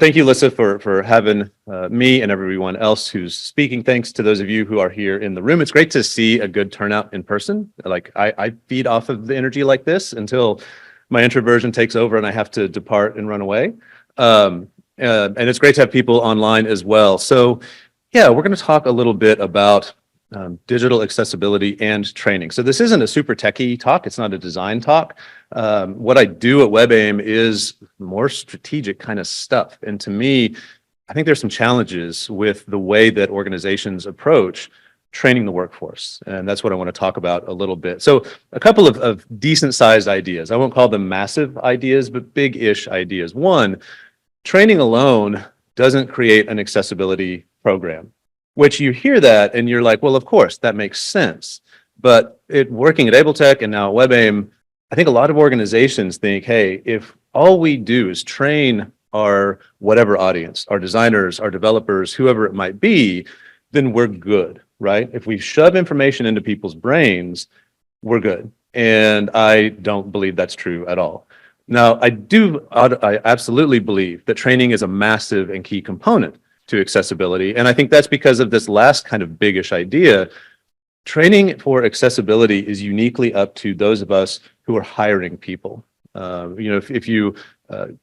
Thank you, Lissa, for having me and everyone else who's speaking. Thanks to those of you who are here in the room. It's great to see a good turnout in person. Like I feed off of the energy like this until my introversion takes over and I have to depart and run away. And it's great to have people online as well. So yeah, we're going to talk a little bit about digital accessibility and training. So this isn't a super techie talk. It's not a design talk. What I do at WebAIM is more strategic kind of stuff. And to me, I think there's some challenges with the way that organizations approach training the workforce. And that's what I want to talk about a little bit. So a couple of decent sized ideas. I won't call them massive ideas, but big-ish ideas. One, training alone doesn't create an accessibility program, which you hear that and you're like, well, of course, that makes sense. But working at AbleTech and now at WebAIM, I think a lot of organizations think, hey, if all we do is train our whatever audience, our designers, our developers, whoever it might be, then we're good, right? If we shove information into people's brains, we're good. And I don't believe that's true at all. Now, I absolutely believe that training is a massive and key component to accessibility. And I think that's because of this last kind of biggish idea. Training for accessibility is uniquely up to those of us who are hiring people. If you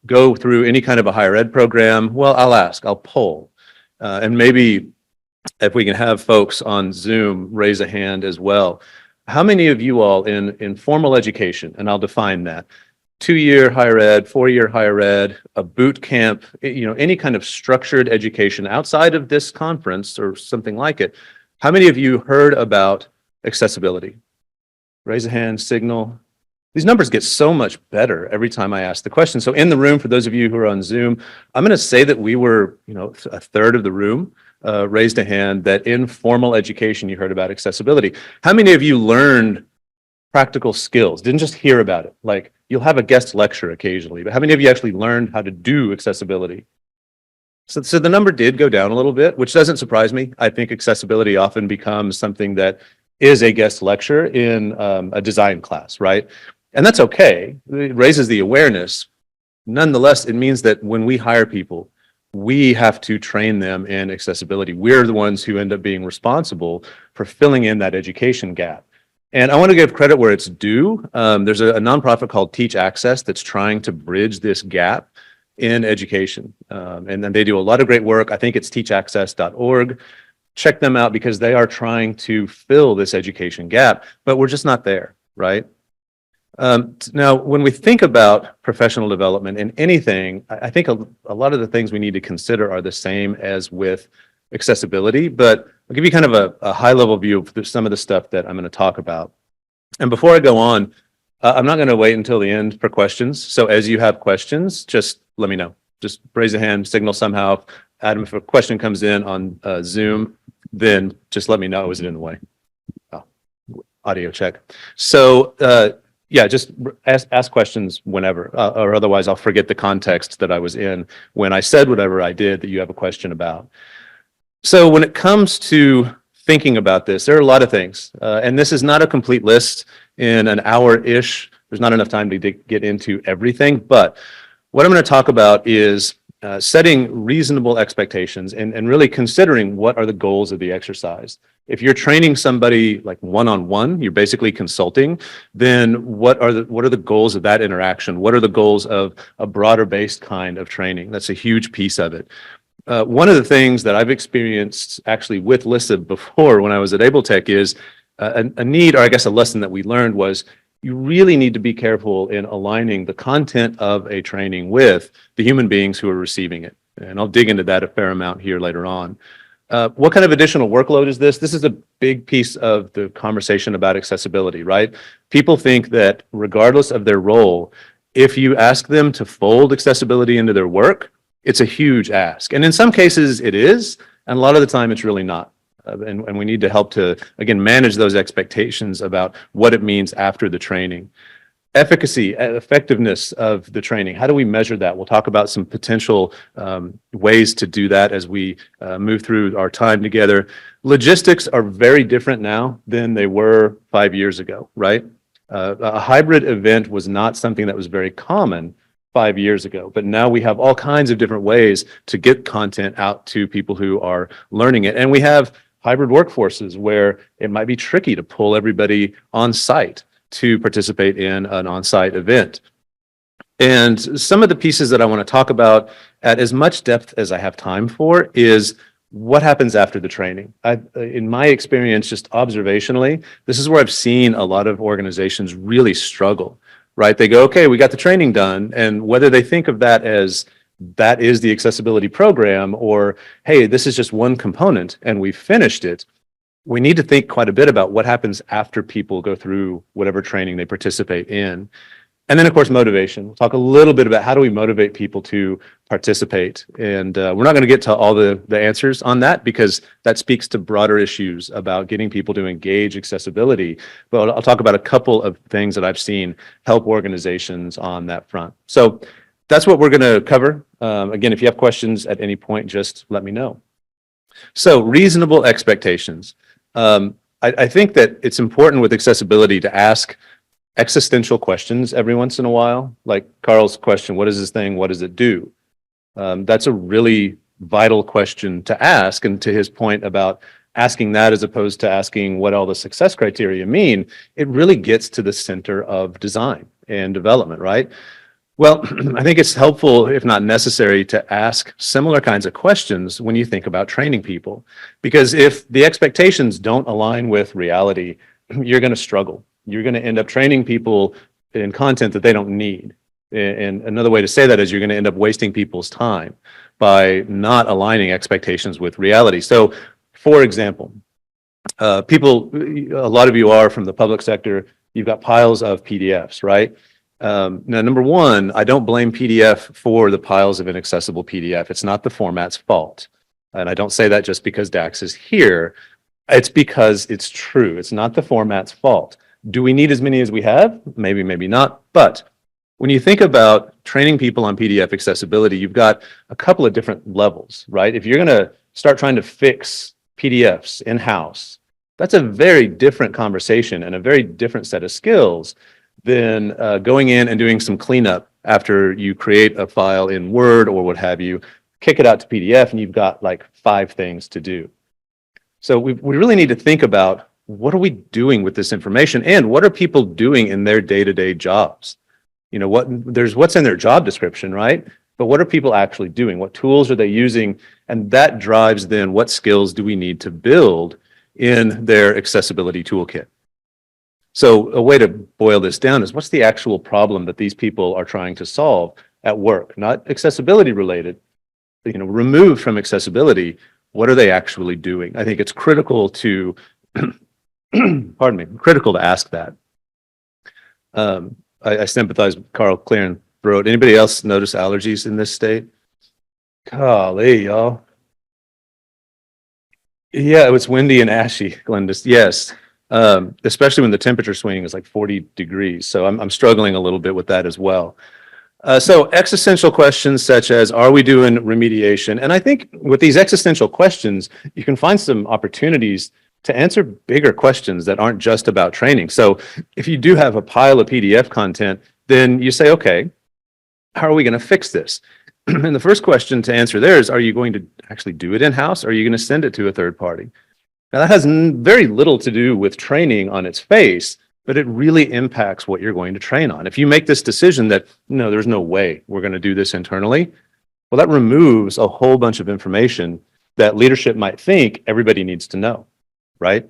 go through any kind of a higher ed program, well, I'll poll. And maybe if we can have folks on Zoom raise a hand as well. How many of you all in formal education, and I'll define that, 2-year higher ed, 4-year higher ed, a boot camp, any kind of structured education outside of this conference or something like it, how many of you heard about accessibility? Raise a hand, signal. These numbers get so much better every time I ask the question. So in the room, for those of you who are on Zoom, I'm going to say that we were, a third of the room raised a hand that in formal education you heard about accessibility. How many of you learned practical skills? Didn't just hear about it. Like you'll have a guest lecture occasionally, but how many of you actually learned how to do accessibility? So the number did go down a little bit, which doesn't surprise me. I think accessibility often becomes something that is a guest lecture in a design class, right? And that's okay. It raises the awareness. Nonetheless, it means that when we hire people, we have to train them in accessibility. We're the ones who end up being responsible for filling in that education gap. And I want to give credit where it's due. There's a nonprofit called Teach Access that's trying to bridge this gap in education. And then they do a lot of great work. I think it's teachaccess.org. Check them out because they are trying to fill this education gap, but we're just not there, right? Now, when we think about professional development in anything, I think a lot of the things we need to consider are the same as with accessibility, but I'll give you kind of a high-level view of some of the stuff that I'm going to talk about. And before I go on, I'm not going to wait until the end for questions. So as you have questions, just let me know. Just raise a hand, signal somehow. Adam, if a question comes in on Zoom, then just let me know. Is it in the way? Oh, audio check. So yeah, just ask questions whenever, or otherwise I'll forget the context that I was in when I said whatever I did that you have a question about. So when it comes to thinking about this, there are a lot of things, and this is not a complete list in an hour-ish. There's not enough time to get into everything, but what I'm going to talk about is setting reasonable expectations and really considering what are the goals of the exercise. If you're training somebody like one-on-one, you're basically consulting, then what are the goals of that interaction? What are the goals of a broader based kind of training? That's a huge piece of it. One of the things that I've experienced actually with Lissa before when I was at AbleTech is a need, or I guess a lesson that we learned was you really need to be careful in aligning the content of a training with the human beings who are receiving it. And I'll dig into that a fair amount here later on. What kind of additional workload is this? This is a big piece of the conversation about accessibility, right? People think that regardless of their role, if you ask them to fold accessibility into their work, it's a huge ask. And in some cases it is, and a lot of the time it's really not. And we need to help to, again, manage those expectations about what it means after the training. Efficacy, effectiveness of the training. How do we measure that? We'll talk about some potential ways to do that as we move through our time together. Logistics are very different now than they were 5 years ago, right? A hybrid event was not something that was very common 5 years ago, but now we have all kinds of different ways to get content out to people who are learning it. And we have hybrid workforces where it might be tricky to pull everybody on site to participate in an on-site event. And some of the pieces that I want to talk about at as much depth as I have time for is what happens after the training. In my experience, just observationally, this is where I've seen a lot of organizations really struggle, right? They go, okay, we got the training done, and whether they think of that as that is the accessibility program or, hey, this is just one component and we finished it, we need to think quite a bit about what happens after people go through whatever training they participate in. And then, of course, motivation. We'll talk a little bit about how do we motivate people to participate. And we're not going to get to all the answers on that because that speaks to broader issues about getting people to engage accessibility. But I'll talk about a couple of things that I've seen help organizations on that front. So that's what we're going to cover. Again, if you have questions at any point, just let me know. So reasonable expectations. I think that it's important with accessibility to ask existential questions every once in a while, like Carl's question, what is this thing? What does it do? That's a really vital question to ask. And to his point about asking that as opposed to asking what all the success criteria mean, it really gets to the center of design and development, right? Well, I think it's helpful, if not necessary, to ask similar kinds of questions when you think about training people. Because if the expectations don't align with reality, you're going to struggle. You're going to end up training people in content that they don't need. And another way to say that is you're going to end up wasting people's time by not aligning expectations with reality. So, for example, a lot of you are from the public sector, you've got piles of PDFs, right? Now, number one, I don't blame PDF for the piles of inaccessible PDF. It's not the format's fault. And I don't say that just because Dax is here. It's because it's true. It's not the format's fault. Do we need as many as we have? Maybe, maybe not. But when you think about training people on PDF accessibility, you've got a couple of different levels, right? If you're going to start trying to fix PDFs in-house, that's a very different conversation and a very different set of skills than going in and doing some cleanup after you create a file in Word or what have you, kick it out to PDF, and you've got like 5 things to do. So we really need to think about what are we doing with this information and what are people doing in their day-to-day jobs? You know, there's what's in their job description, right? But what are people actually doing? What tools are they using? And that drives then what skills do we need to build in their accessibility toolkit. So a way to boil this down is what's the actual problem that these people are trying to solve at work? Not accessibility related, removed from accessibility. What are they actually doing? I think it's critical to, pardon me, critical to ask that. I sympathize with Carl clearing throat. Anybody else notice allergies in this state? Golly, y'all. Yeah, it was windy and ashy, Glenda. Yes. Especially when the temperature swing is like 40 degrees. So I'm struggling a little bit with that as well. So existential questions such as, are we doing remediation? And I think with these existential questions, you can find some opportunities to answer bigger questions that aren't just about training. So if you do have a pile of PDF content, then you say, okay, how are we going to fix this? And the first question to answer there is, are you going to actually do it in-house? Or are you going to send it to a third party? Now, that has very little to do with training on its face, but it really impacts what you're going to train on. If you make this decision that, no, there's no way we're going to do this internally, well, that removes a whole bunch of information that leadership might think everybody needs to know, right?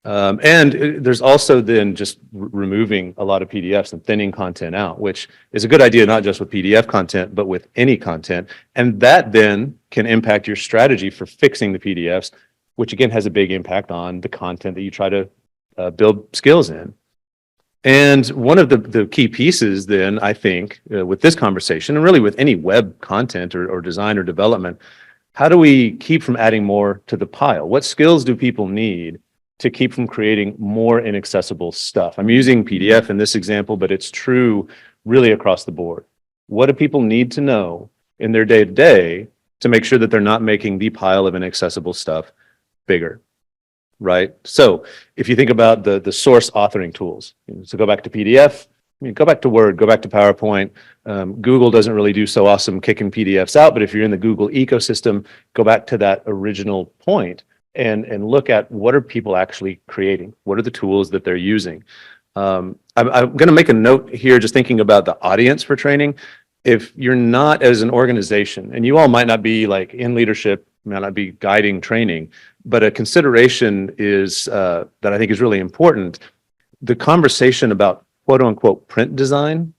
And there's also then just removing a lot of PDFs and thinning content out, which is a good idea, not just with PDF content, but with any content. And that then can impact your strategy for fixing the PDFs, which again has a big impact on the content that you try to build skills in. And one of the key pieces then, I think, with this conversation, and really with any web content or design or development, how do we keep from adding more to the pile? What skills do people need to keep from creating more inaccessible stuff? I'm using PDF in this example, but it's true really across the board. What do people need to know in their day-to-day to make sure that they're not making the pile of inaccessible stuff bigger, right? So if you think about the source authoring tools, so go back to PDF, mean, go back to Word, go back to PowerPoint. Google doesn't really do so awesome kicking PDFs out, but if you're in the Google ecosystem, go back to that original point and look at what are people actually creating? What are the tools that they're using? I'm going to make a note here, just thinking about the audience for training. If you're not as an organization, and you all might not be like in leadership, might not be guiding training, but a consideration is that I think is really important. The conversation about quote unquote print design.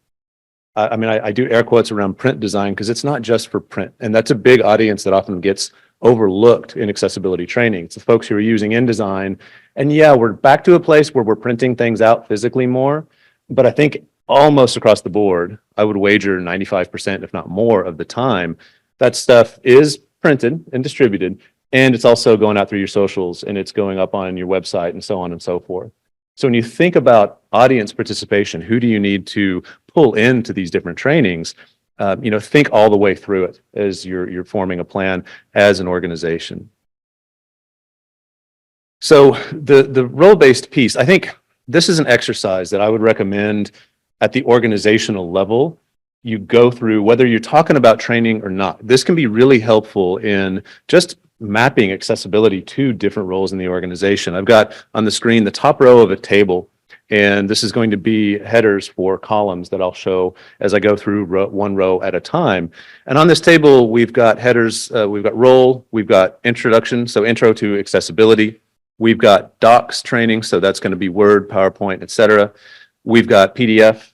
I mean, I do air quotes around print design because it's not just for print. And that's a big audience that often gets overlooked in accessibility training. It's the folks who are using InDesign. And yeah, we're back to a place where we're printing things out physically more. But I think almost across the board, I would wager 95%, if not more of the time, that stuff is printed and distributed. And it's also going out through your socials and it's going up on your website and so on and so forth. So when you think about audience participation, who do you need to pull into these different trainings? Think all the way through it as you're forming a plan as an organization. So the role-based piece, I think this is an exercise that I would recommend at the organizational level. You go through whether you're talking about training or not. This can be really helpful in just mapping accessibility to different roles in the organization. I've got on the screen the top row of a table, and this is going to be headers for columns that I'll show as I go through one row at a time. And on this table, we've got headers, we've got role, we've got introduction, so intro to accessibility. We've got docs training, so that's going to be Word, PowerPoint, etc. We've got PDF.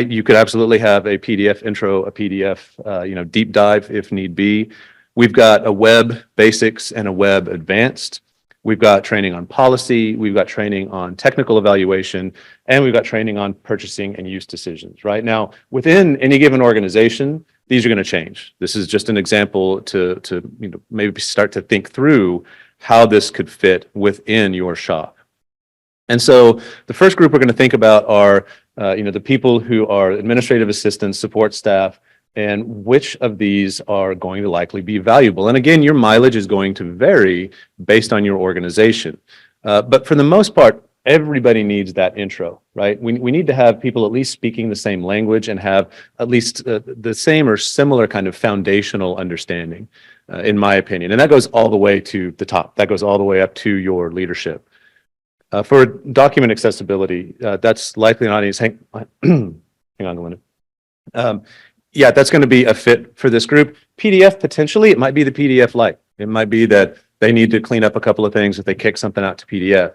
You could absolutely have a PDF intro, a PDF, deep dive if need be. We've got a web basics and a web advanced. We've got training on policy. We've got training on technical evaluation, and we've got training on purchasing and use decisions. Right now, within any given organization, these are going to change. This is just an example to maybe start to think through how this could fit within your shop. And so the first group we're going to think about are the people who are administrative assistants, support staff, and which of these are going to likely be valuable. And again, your mileage is going to vary based on your organization. But for the most part, everybody needs that intro, right? We need to have people at least speaking the same language and have at least the same or similar kind of foundational understanding, in my opinion. And that goes all the way to the top. That goes all the way up to your leadership. For document accessibility, that's likely an audience. Hang on a minute. Yeah, that's going to be a fit for this group. PDF, potentially, it might be the PDF Lite. It might be that they need to clean up a couple of things if they kick something out to PDF.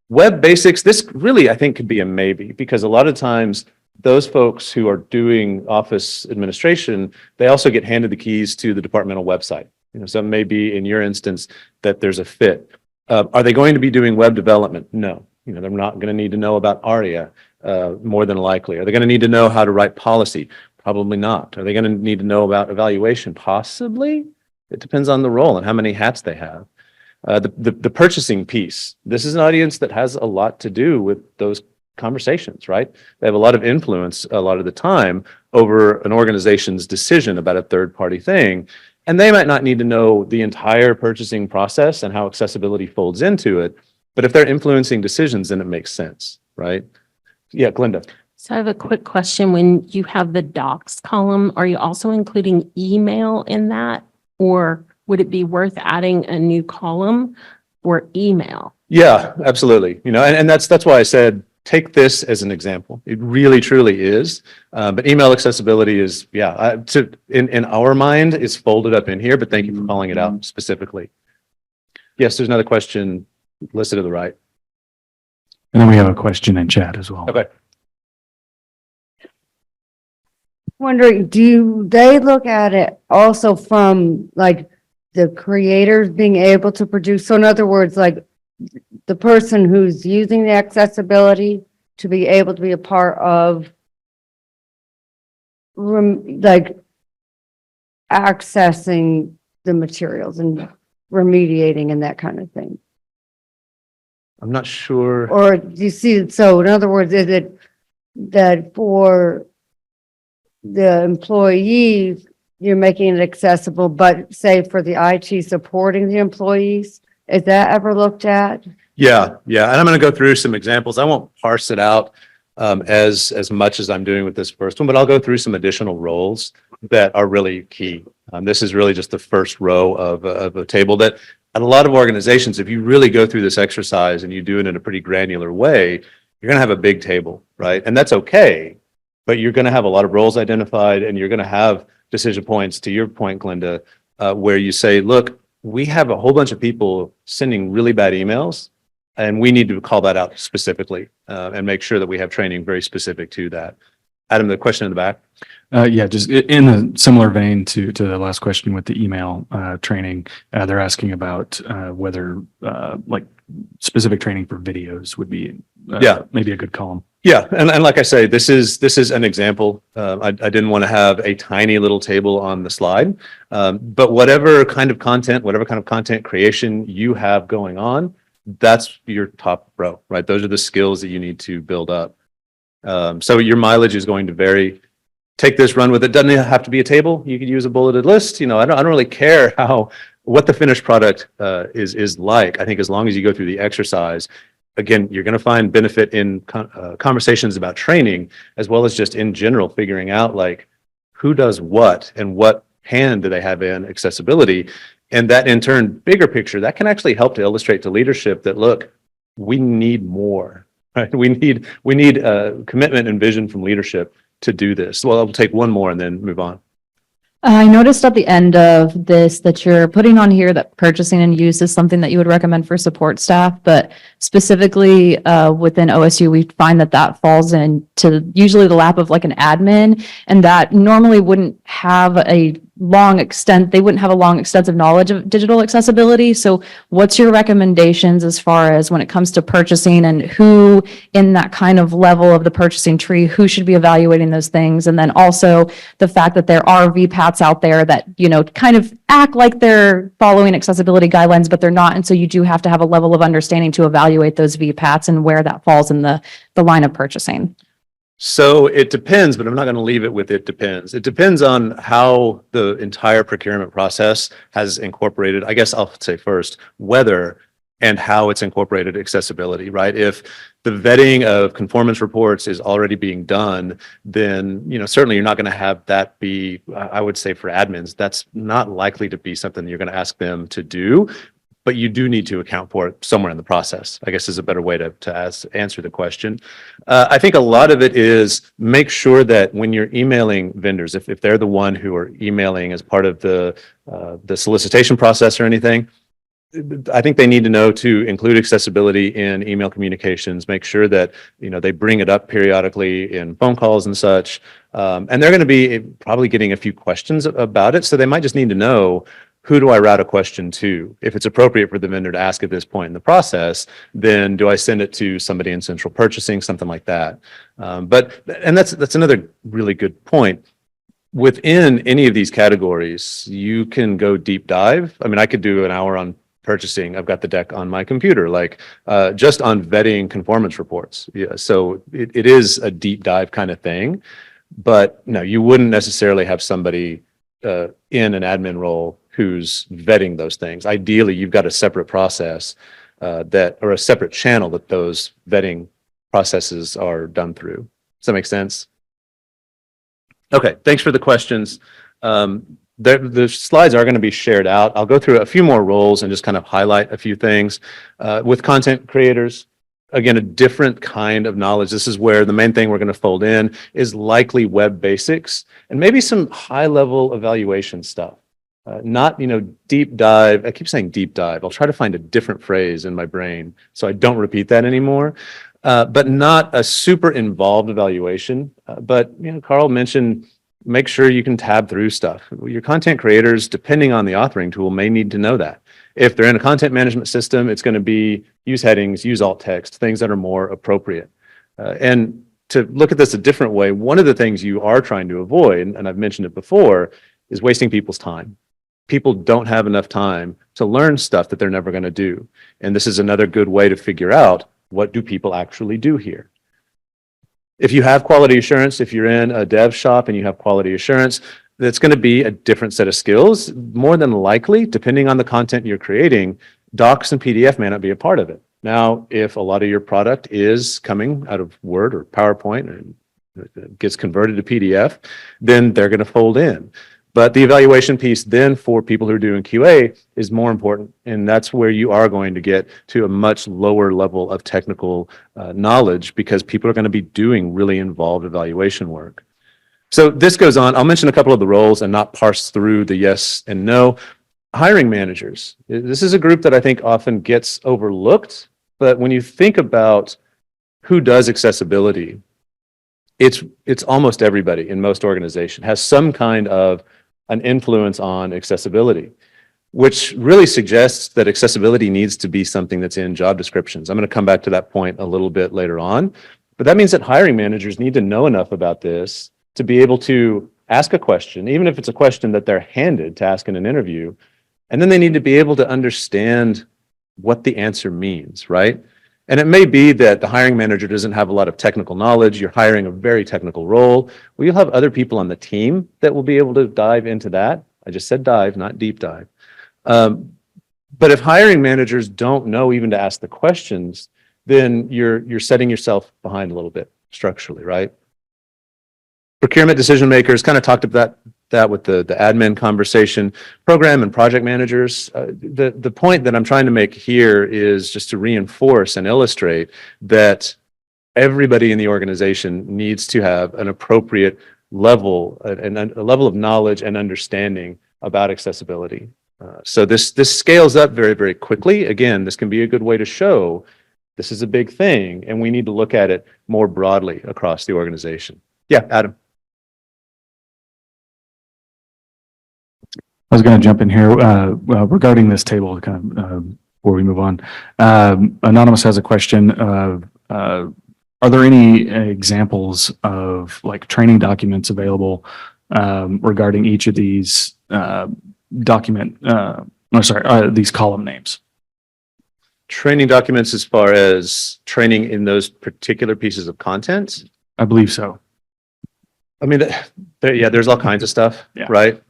Web basics, this really, I think, could be a maybe, because a lot of times those folks who are doing office administration, they also get handed the keys to the departmental website. So it may be in your instance that there's a fit. Are they going to be doing web development? No. They're not going to need to know about ARIA, more than likely. Are they going to need to know how to write policy? Probably not. Are they going to need to know about evaluation? Possibly. It depends on the role and how many hats they have. The purchasing piece. This is an audience that has a lot to do with those conversations, right? They have a lot of influence a lot of the time over an organization's decision about a third-party thing. And they might not need to know the entire purchasing process and how accessibility folds into it. But if they're influencing decisions, then it makes sense, right? Yeah, Glenda. So I have a quick question. When you have the docs column, are you also including email in that? Or would it be worth adding a new column for email? Yeah, absolutely. And that's why I said, take this as an example. It really, truly is. But email accessibility is, in our mind, is folded up in here, but thank you for calling it out specifically. Yes, there's another question listed to the right. And then we have a question in chat as well. Okay. Wondering, do they look at it also from like the creators being able to produce? So in other words, like the person who's using the accessibility to be able to be a part of like accessing the materials and remediating and that kind of thing. I'm not sure. Or do you see, so in other words, is it that for the employees, you're making it accessible, but say for the IT supporting the employees, is that ever looked at? Yeah. And I'm going to go through some examples. I won't parse it out as much as I'm doing with this first one, but I'll go through some additional roles that are really key. This is really just the first row of a table that at a lot of organizations, if you really go through this exercise and you do it in a pretty granular way, you're going to have a big table, right? And that's okay, but you're going to have a lot of roles identified and you're going to have decision points, to your point, Glenda, where you say, look, we have a whole bunch of people sending really bad emails, and we need to call that out specifically and make sure that we have training very specific to that. Adam, the question in the back. Yeah, just in a similar vein to the last question with the email training, they're asking about whether like specific training for videos would be maybe a good column. Yeah, and like I say, this is an example. I didn't want to have a tiny little table on the slide, but whatever kind of content creation you have going on, that's your top row, right? Those are the skills that you need to build up. So your mileage is going to vary. Take this, run with it. Doesn't have to be a table. You could use a bulleted list. You know, I don't really care what the finished product is like. I think as long as you go through the exercise, again, you're going to find benefit in conversations about training, as well as just in general figuring out like who does what and what hand do they have in accessibility. And that in turn, bigger picture, that can actually help to illustrate to leadership that, look, we need more, right? We need commitment and vision from leadership to do this. Well, I'll take one more and then move on. I noticed at the end of this that you're putting on here that purchasing and use is something that you would recommend for support staff, but specifically within OSU, we find that falls into usually the lap of like an admin, and that normally wouldn't have a long extensive knowledge of digital accessibility. So what's your recommendations as far as when it comes to purchasing, and who in that kind of level of the purchasing tree, who should be evaluating those things? And then also the fact that there are VPATs out there that, you know, kind of act like they're following accessibility guidelines, but they're not. And so you do have to have a level of understanding to evaluate those VPATs and where that falls in the line of purchasing. So it depends, but I'm not going to leave it with it depends. It depends on how the entire procurement process has incorporated, I guess I'll say first, whether and how it's incorporated accessibility, right? If the vetting of conformance reports is already being done, then, you know, certainly you're not going to have that be, I would say for admins, that's not likely to be something you're going to ask them to do. But you do need to account for it somewhere in the process, I guess is a better way to answer the question. I think a lot of it is make sure that when you're emailing vendors, if they're the one who are emailing as part of the solicitation process or anything, I think they need to know to include accessibility in email communications, make sure that, you know, they bring it up periodically in phone calls and such. And they're going to be probably getting a few questions about it. So they might just need to know, who do I route a question to? If it's appropriate for the vendor to ask at this point in the process, then do I send it to somebody in central purchasing, something like that? And that's another really good point. Within any of these categories, you can go deep dive. I mean, I could do an hour on purchasing. I've got the deck on my computer, like just on vetting conformance reports. Yeah, so it is a deep dive kind of thing, but no, you wouldn't necessarily have somebody in an admin role who's vetting those things. Ideally, you've got a separate process or a separate channel that those vetting processes are done through. Does that make sense? Okay, thanks for the questions. The slides are going to be shared out. I'll go through a few more roles and just kind of highlight a few things. With content creators, again, a different kind of knowledge. This is where the main thing we're going to fold in is likely web basics and maybe some high-level evaluation stuff. Not, you know, deep dive. I keep saying deep dive. I'll try to find a different phrase in my brain so I don't repeat that anymore. But not a super involved evaluation. But, you know, Carl mentioned, make sure you can tab through stuff. Your content creators, depending on the authoring tool, may need to know that. If they're in a content management system, it's going to be use headings, use alt text, things that are more appropriate. And to look at this a different way, one of the things you are trying to avoid, and I've mentioned it before, is wasting people's time. People don't have enough time to learn stuff that they're never going to do. And this is another good way to figure out, what do people actually do here? If you have quality assurance, if you're in a dev shop and you have quality assurance, that's going to be a different set of skills. More than likely, depending on the content you're creating, docs and PDF may not be a part of it. Now, if a lot of your product is coming out of Word or PowerPoint and it gets converted to PDF, then they're going to fold in. But the evaluation piece then for people who are doing QA is more important. And that's where you are going to get to a much lower level of technical knowledge because people are going to be doing really involved evaluation work. So this goes on. I'll mention a couple of the roles and not parse through the yes and no. Hiring managers. This is a group that I think often gets overlooked. But when you think about who does accessibility, it's almost everybody in most organizations has some kind of an influence on accessibility, which really suggests that accessibility needs to be something that's in job descriptions. I'm going to come back to that point a little bit later on, but that means that hiring managers need to know enough about this to be able to ask a question, even if it's a question that they're handed to ask in an interview, and then they need to be able to understand what the answer means, right? And it may be that the hiring manager doesn't have a lot of technical knowledge. You're hiring a very technical role. Well, you'll have other people on the team that will be able to dive into that. I just said dive, not deep dive. But if hiring managers don't know even to ask the questions, then you're setting yourself behind a little bit structurally, right? Procurement decision makers, kind of talked about that with the admin conversation. Program and project managers. The point that I'm trying to make here is just to reinforce and illustrate that everybody in the organization needs to have an appropriate level and a level of knowledge and understanding about accessibility. So this scales up very, very quickly. Again, this can be a good way to show this is a big thing and we need to look at it more broadly across the organization. Yeah, Adam. I was going to jump in here regarding this table, kind of before we move on. Anonymous has a question. Are there any examples of like training documents available regarding each of these these column names? Training documents as far as training in those particular pieces of content? I believe so. I mean, there's all kinds of stuff, right?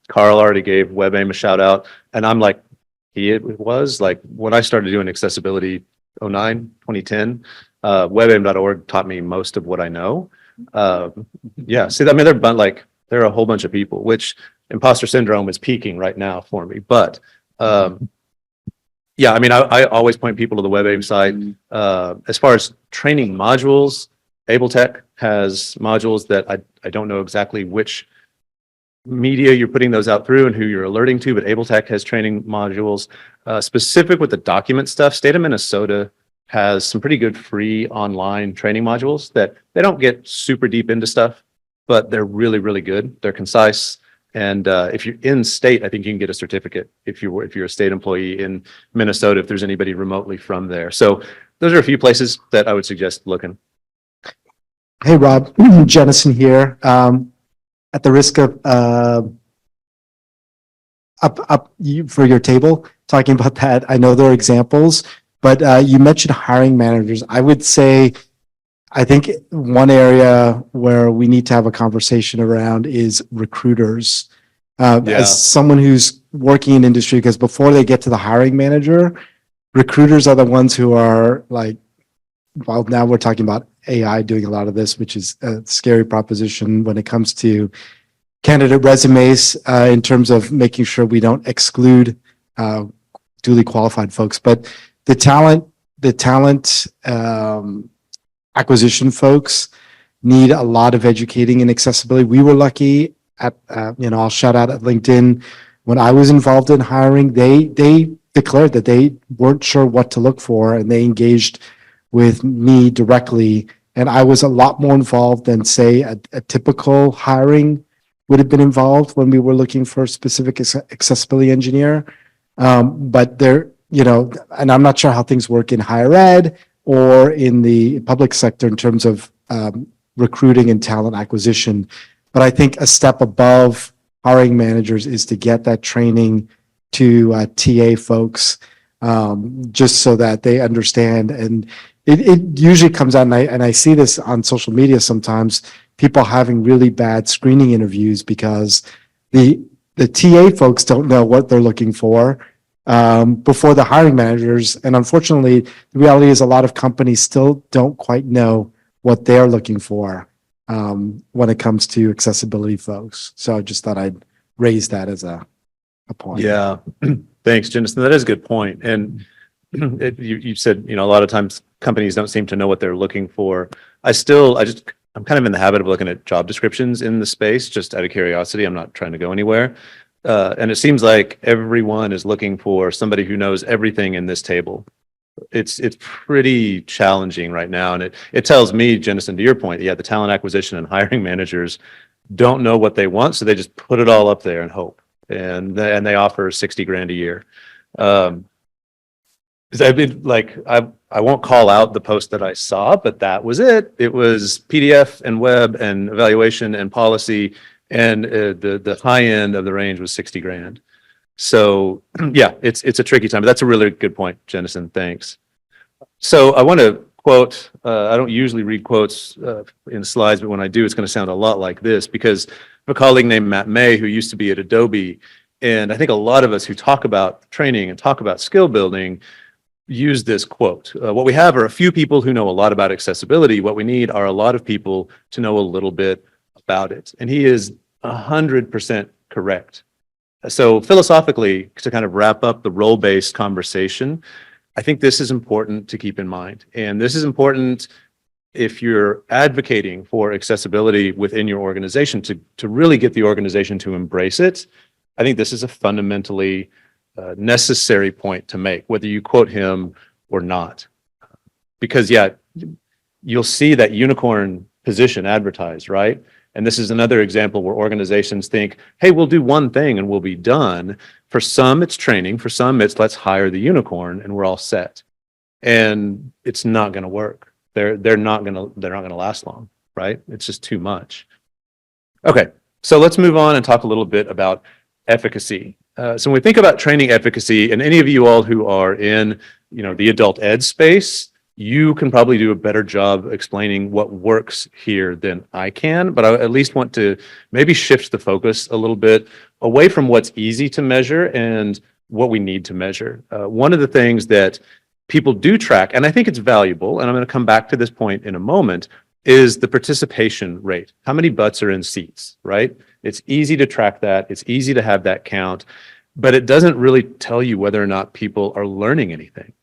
Carl already gave WebAIM a shout out, and I'm like, it was like when I started doing accessibility 2010, WebAIM.org taught me most of what I know. See, I mean, there are a whole bunch of people, which imposter syndrome is peaking right now for me. But I mean, I always point people to the WebAIM site. As far as training modules, AbleTech has modules that I don't know exactly which media you're putting those out through and who you're alerting to, but AbleTech has training modules specific with the document stuff. State of Minnesota has some pretty good free online training modules that they don't get super deep into stuff, but they're really, really good. They're concise. And if you're in state, I think you can get a certificate if you're a state employee in Minnesota, if there's anybody remotely from there. So those are a few places that I would suggest looking. Hey, Rob, Jennison here. At the risk of for your table, talking about that, I know there are examples, but you mentioned hiring managers. I would say, I think one area where we need to have a conversation around is recruiters. As someone who's working in industry, because before they get to the hiring manager, recruiters are the ones who are like, well, now we're talking about AI doing a lot of this, which is a scary proposition when it comes to candidate resumes in terms of making sure we don't exclude duly qualified folks. But the talent acquisition folks need a lot of educating in accessibility. We were lucky at, I'll shout out at LinkedIn. When I was involved in hiring, they declared that they weren't sure what to look for, and they engaged with me directly. And I was a lot more involved than, say, a typical hiring would have been involved when we were looking for a specific accessibility engineer. But there, and I'm not sure how things work in higher ed or in the public sector in terms of recruiting and talent acquisition. But I think a step above hiring managers is to get that training to TA folks, just so that they understand. And it usually comes out, and I see this on social media sometimes, people having really bad screening interviews because the TA folks don't know what they're looking for, before the hiring managers. And unfortunately, the reality is a lot of companies still don't quite know what they're looking for when it comes to accessibility folks. So I just thought I'd raise that as a point. Yeah, thanks, Jennison. That is a good point. And you said, a lot of times companies don't seem to know what they're looking for. I'm kind of in the habit of looking at job descriptions in the space, just out of curiosity. I'm not trying to go anywhere. And it seems like everyone is looking for somebody who knows everything in this table. It's pretty challenging right now. And it tells me, Jennison, to your point, the talent acquisition and hiring managers don't know what they want. So they just put it all up there and hope. And they offer 60 grand a year. I won't call out the post that I saw, but that was it. It was PDF and web and evaluation and policy, and the high end of the range was 60 grand. So yeah, it's a tricky time, but that's a really good point, Jennison. Thanks. So I want to quote, I don't usually read quotes in slides, but when I do, it's going to sound a lot like this, because a colleague named Matt May, who used to be at Adobe, and I think a lot of us who talk about training and talk about skill building use this quote. What we have are a few people who know a lot about accessibility. What we need are a lot of people to know a little bit about it. And he is 100% correct. So philosophically, to kind of wrap up the role-based conversation, I think this is important to keep in mind. And this is important if you're advocating for accessibility within your organization to really get the organization to embrace it. I think this is a fundamentally necessary point to make, whether you quote him or not. Because you'll see that unicorn position advertised, right? And this is another example where organizations think, hey, we'll do one thing and we'll be done. For some, it's training. For some, it's let's hire the unicorn and we're all set. And it's not going to work. They're not going to last long, right? It's just too much. Okay, so let's move on and talk a little bit about efficacy. So when we think about training efficacy, and any of you all who are in, the adult ed space, you can probably do a better job explaining what works here than I can, but I at least want to maybe shift the focus a little bit away from what's easy to measure and what we need to measure. One of the things that people do track, and I think it's valuable, and I'm going to come back to this point in a moment, is the participation rate. How many butts are in seats, right? It's easy to track that. It's easy to have that count, but it doesn't really tell you whether or not people are learning anything.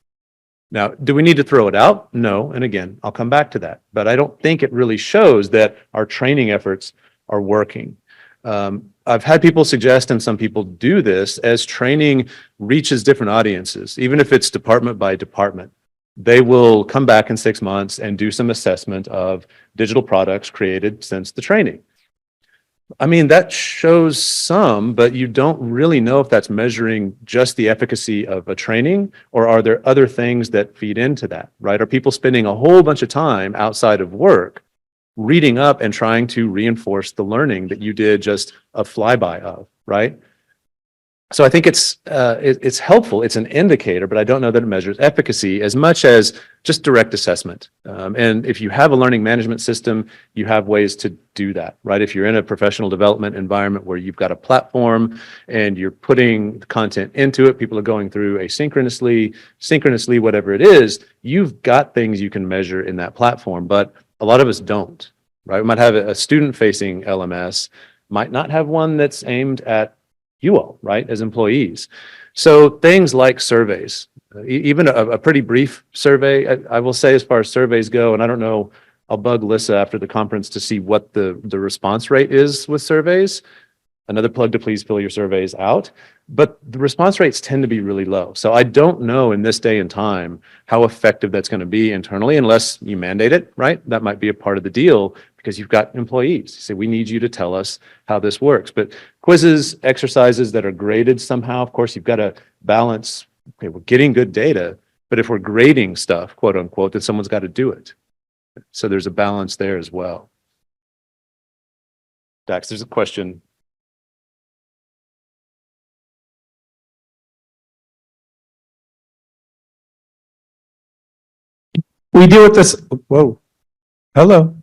Now, do we need to throw it out? No. And again, I'll come back to that, but I don't think it really shows that our training efforts are working. I've had people suggest, and some people do this, as training reaches different audiences, even if it's department by department. They will come back in 6 months and do some assessment of digital products created since the training. I mean, that shows some, but you don't really know if that's measuring just the efficacy of a training, or are there other things that feed into that, right? Are people spending a whole bunch of time outside of work reading up and trying to reinforce the learning that you did just a flyby of, right? So I think it's helpful. It's an indicator, but I don't know that it measures efficacy as much as just direct assessment. And if you have a learning management system, you have ways to do that, right? If you're in a professional development environment where you've got a platform and you're putting content into it, people are going through asynchronously, synchronously, whatever it is, you've got things you can measure in that platform, but a lot of us don't, right? We might have a student-facing LMS, might not have one that's aimed at you all, right, as employees. So things like surveys, even a pretty brief survey, I will say, as far as surveys go, and I don't know, I'll bug Lissa after the conference to see what the response rate is with surveys. Another plug to please fill your surveys out. But the response rates tend to be really low. So I don't know in this day and time how effective that's going to be internally, unless you mandate it, right? That might be a part of the deal, because you've got employees. You say, we need you to tell us how this works. But quizzes, exercises that are graded somehow, of course, you've got to balance, okay, we're getting good data, but if we're grading stuff, quote unquote, then someone's got to do it. So there's a balance there as well. Dax, there's a question. We deal with this. Whoa. Hello.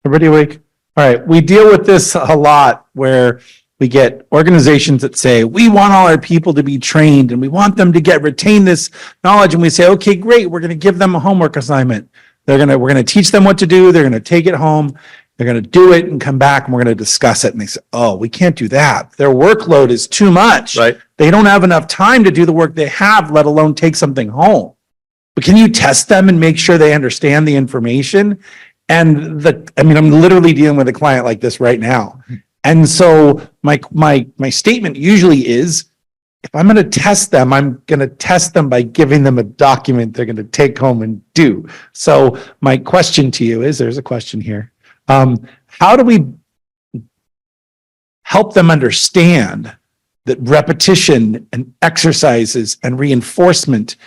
Everybody awake? All right. We deal with this a lot where we get organizations that say, we want all our people to be trained and we want them to retain this knowledge. And we say, okay, great. We're going to give them a homework assignment. We're going to teach them what to do. They're going to take it home. They're going to do it and come back and we're going to discuss it. And they say, oh, we can't do that. Their workload is too much. Right. They don't have enough time to do the work they have, let alone take something home. But can you test them and make sure they understand the information? And I'm literally dealing with a client like this right now. And so my statement usually is, if I'm going to test them, I'm going to test them by giving them a document they're going to take home and do. So my question to you is, there's a question here. How do we help them understand that repetition and exercises and reinforcement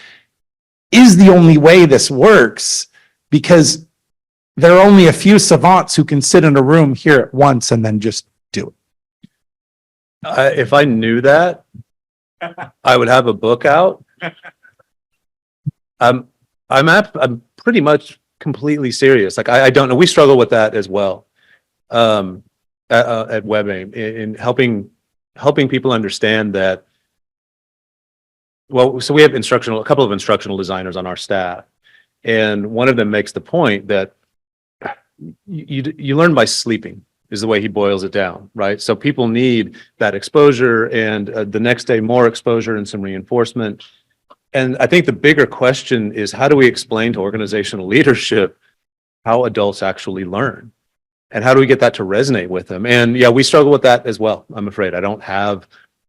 is the only way this works? Because there are only a few savants who can sit in a room, hear it once, and then just do it. If I knew that, I would have a book out. I'm pretty much completely serious. Like I don't know. We struggle with that as well at WebAIM in helping people understand that. Well, so we have a couple of instructional designers on our staff, and one of them makes the point that you learn by sleeping is the way he boils it down, right? So people need that exposure and the next day more exposure and some reinforcement. And I think the bigger question is, how do we explain to organizational leadership how adults actually learn? And how do we get that to resonate with them? And yeah, we struggle with that as well. I'm afraid I don't have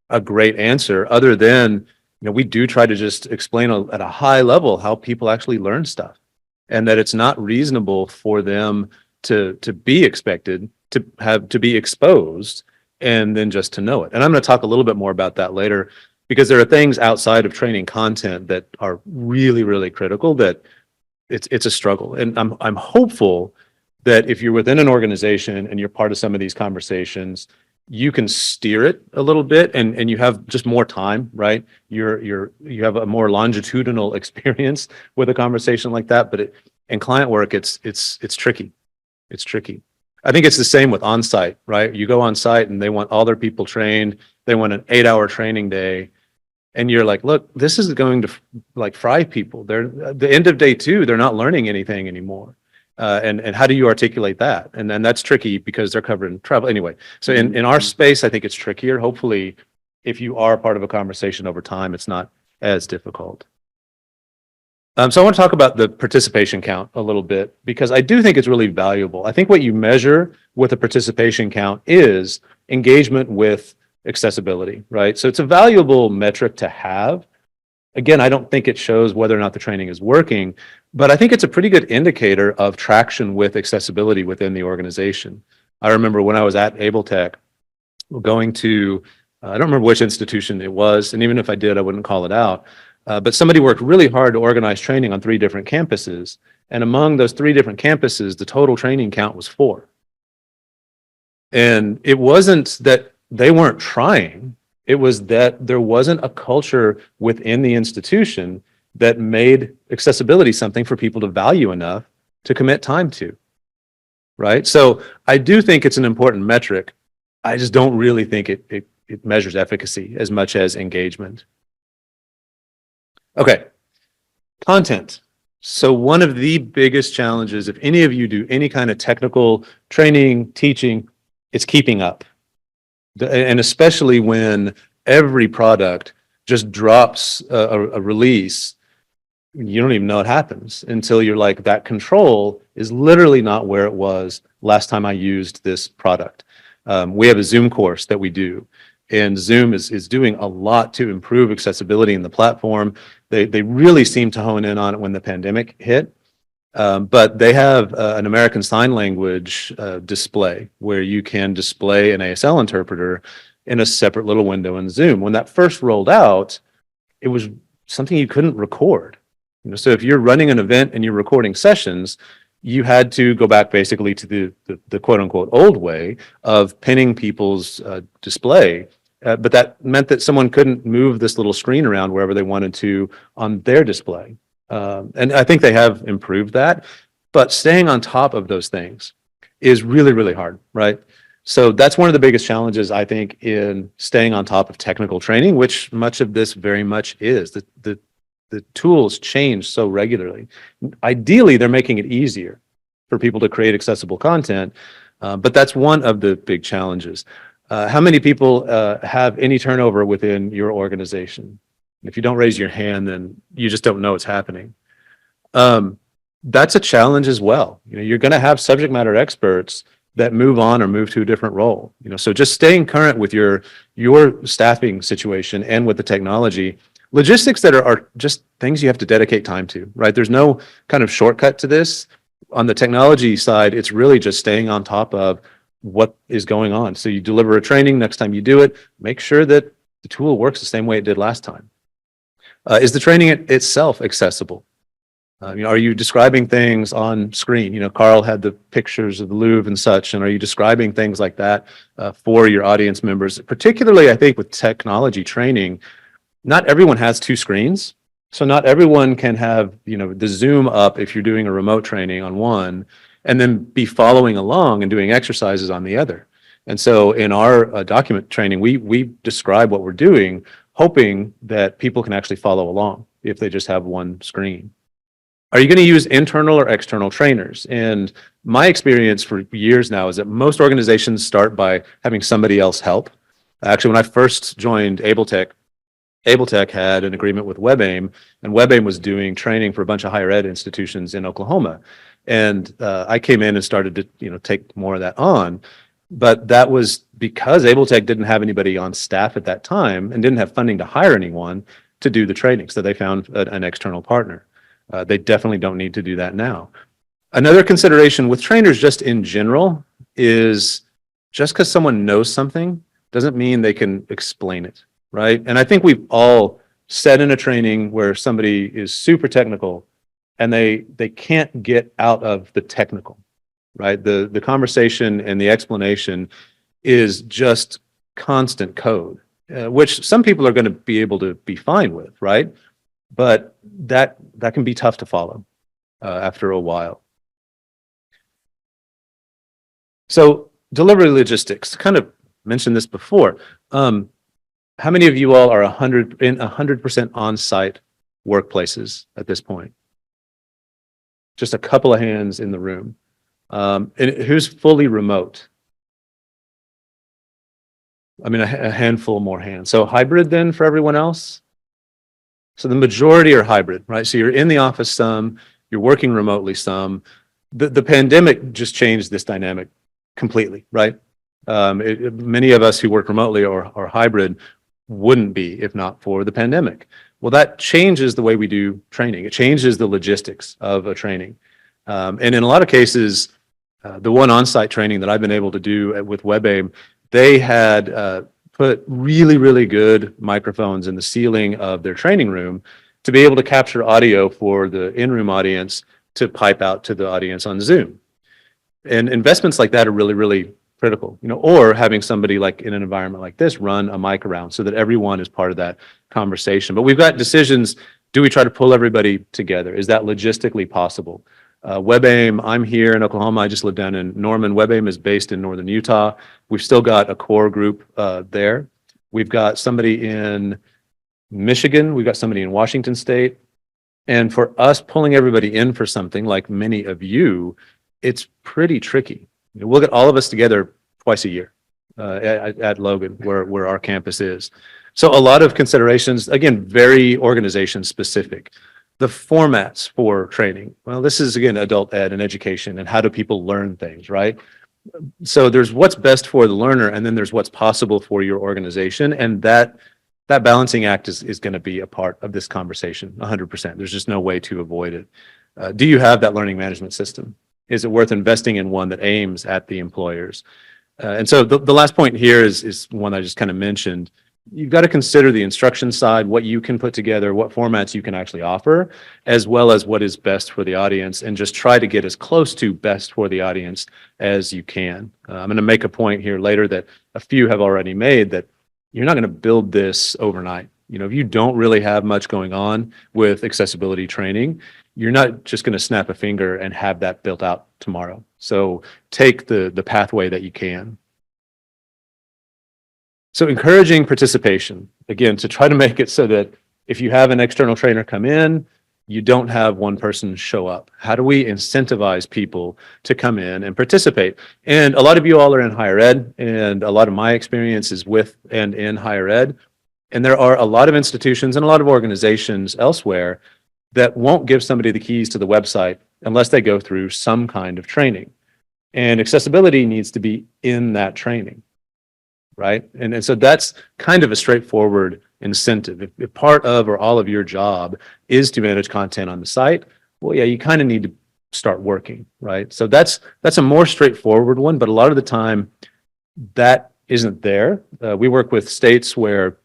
a great answer other than, we do try to just explain at a high level how people actually learn stuff, and that it's not reasonable for them to be expected to be exposed and then just to know it. And I'm going to talk a little bit more about that later, because there are things outside of training content that are really, really critical that it's a struggle. And I'm hopeful that if you're within an organization and you're part of some of these conversations, you can steer it a little bit and you have just more time, right? You have a more longitudinal experience with a conversation like that. But in client work, it's tricky. It's tricky. I think it's the same with on-site, right? You go on site and they want all their people trained. They want an 8-hour training day. And you're like, look, this is going to like fry people. They're the end of day 2, they're not learning anything anymore. And how do you articulate that? And then that's tricky because they're covering travel anyway. So in our space, I think it's trickier. Hopefully, if you are part of a conversation over time, it's not as difficult. So I want to talk about the participation count a little bit, because I do think it's really valuable. I think what you measure with a participation count is engagement with accessibility, right? So it's a valuable metric to have. Again, I don't think it shows whether or not the training is working, but I think it's a pretty good indicator of traction with accessibility within the organization. I remember when I was at AbleTech, going to, I don't remember which institution it was, and even if I did, I wouldn't call it out. But somebody worked really hard to organize training on 3 different campuses. And among those 3 different campuses, the total training count was 4. And it wasn't that they weren't trying. It was that there wasn't a culture within the institution that made accessibility something for people to value enough to commit time to, right? So I do think it's an important metric. I just don't really think it measures efficacy as much as engagement. Okay, content. So one of the biggest challenges, if any of you do any kind of technical training, teaching, it's keeping up. And especially when every product just drops a release, you don't even know it happens until you're like, that control is literally not where it was last time I used this product. We have a Zoom course that we do, and Zoom is doing a lot to improve accessibility in the platform. They really seemed to hone in on it when the pandemic hit. But they have an American Sign Language display where you can display an ASL interpreter in a separate little window in Zoom. When that first rolled out, it was something you couldn't record. So if you're running an event and you're recording sessions, you had to go back basically to the quote unquote old way of pinning people's display. But that meant that someone couldn't move this little screen around wherever they wanted to on their display. And I think they have improved that, but staying on top of those things is really, really hard, right? So that's one of the biggest challenges, I think, in staying on top of technical training, which much of this very much is. The tools change so regularly. Ideally, they're making it easier for people to create accessible content, but that's one of the big challenges. How many people have any turnover within your organization? If you don't raise your hand, then you just don't know it's happening. That's a challenge as well. You know, you're going to have subject matter experts that move on or move to a different role. You know, so just staying current with your staffing situation and with the technology, logistics that are just things you have to dedicate time to, right? There's no kind of shortcut to this. On the technology side, it's really just staying on top of what is going on. So you deliver a training, next time you do it, make sure that the tool works the same way it did last time. Is the training itself accessible? You know, are you describing things on screen? You know, Carl had the pictures of the Louvre and such, and are you describing things like that for your audience members? Particularly, I think with technology training, not everyone has two screens. So not everyone can have, you know, the Zoom up if you're doing a remote training on one, and then be following along and doing exercises on the other. And so in our document training, we describe what we're doing, hoping that people can actually follow along if they just have one screen. Are you going to use internal or external trainers? And my experience for years now is that most organizations start by having somebody else help. Actually, when I first joined AbleTech had an agreement with WebAIM, and WebAIM was doing training for a bunch of higher ed institutions in Oklahoma. And I came in and started to, you know, take more of that on. But that was because AbleTech didn't have anybody on staff at that time and didn't have funding to hire anyone to do the training. So they found an external partner. They definitely don't need to do that now. Another consideration with trainers just in general is just because someone knows something doesn't mean they can explain it, right? And I think we've all sat in a training where somebody is super technical and they can't get out of the technical, right? The conversation and the explanation is just constant code, which some people are going to be able to be fine with, right? But that can be tough to follow after a while. So delivery logistics, kind of mentioned this before. How many of you all are 100% on-site workplaces at this point? Just a couple of hands in the room. And who's fully remote? I mean, a handful more hands. So hybrid then for everyone else? So the majority are hybrid, right? So you're in the office some, you're working remotely some. The pandemic just changed this dynamic completely, right? Many of us who work remotely or hybrid wouldn't be if not for the pandemic. Well, that changes the way we do training. It changes the logistics of a training. And in a lot of cases, the one on-site training that I've been able to do with WebAIM, they had put really, really good microphones in the ceiling of their training room to be able to capture audio for the in-room audience to pipe out to the audience on Zoom. And investments like that are really, really critical, you know, or having somebody like in an environment like this run a mic around so that everyone is part of that conversation. But we've got decisions. Do we try to pull everybody together? Is that logistically possible? WebAIM, I'm here in Oklahoma. I just live down in Norman. WebAIM is based in northern Utah. We've still got a core group there. We've got somebody in Michigan. We've got somebody in Washington State. And for us pulling everybody in for something like many of you, it's pretty tricky. You know, we'll get all of us together twice a year at Logan, where our campus is. So a lot of considerations, again, very organization specific. The formats for training. Well, this is, again, adult ed and education and how do people learn things, right? So there's what's best for the learner and then there's what's possible for your organization. And that balancing act is going to be a part of this conversation, 100%. There's just no way to avoid it. Do you have that learning management system? Is it worth investing in one that aims at the employers? And so the last point here is one I just kind of mentioned. You've got to consider the instruction side, what you can put together, what formats you can actually offer, as well as what is best for the audience, and just try to get as close to best for the audience as you can. I'm going to make a point here later that a few have already made that you're not going to build this overnight. You know, if you don't really have much going on with accessibility training, you're not just going to snap a finger and have that built out tomorrow. So take the pathway that you can. So encouraging participation, again, to try to make it so that if you have an external trainer come in, you don't have one person show up. How do we incentivize people to come in and participate? And a lot of you all are in higher ed, and a lot of my experience is with and in higher ed. And there are a lot of institutions and a lot of organizations elsewhere that won't give somebody the keys to the website unless they go through some kind of training. And accessibility needs to be in that training, right? And so that's kind of a straightforward incentive. If part of or all of your job is to manage content on the site, well, yeah, you kind of need to start working, right? So that's a more straightforward one, but a lot of the time that isn't there. We work with states where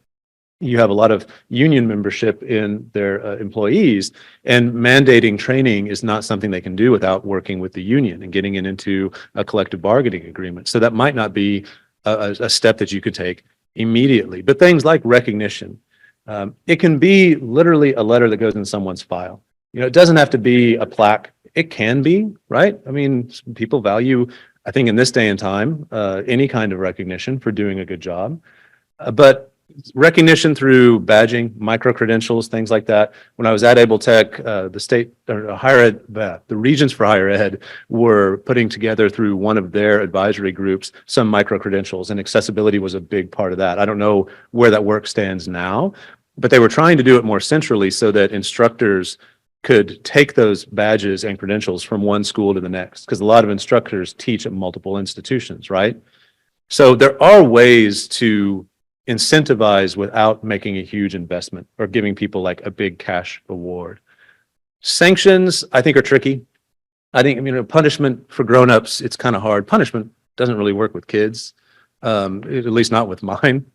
you have a lot of union membership in their employees, and mandating training is not something they can do without working with the union and getting it into a collective bargaining agreement. So that might not be a step that you could take immediately. But things like recognition, it can be literally a letter that goes in someone's file. You know, it doesn't have to be a plaque. It can be, right? I mean, people value, I think in this day and time, any kind of recognition for doing a good job. But recognition through badging, micro-credentials, things like that. When I was at Able Tech, the state or higher ed, the regions for higher ed were putting together through one of their advisory groups some micro-credentials, and accessibility was a big part of that. I don't know where that work stands now, but they were trying to do it more centrally so that instructors could take those badges and credentials from one school to the next, because a lot of instructors teach at multiple institutions, right? So there are ways to incentivize without making a huge investment or giving people like a big cash reward. Sanctions, I think, are tricky. I think, punishment for grown-ups, it's kind of hard. Punishment doesn't really work with kids, at least not with mine.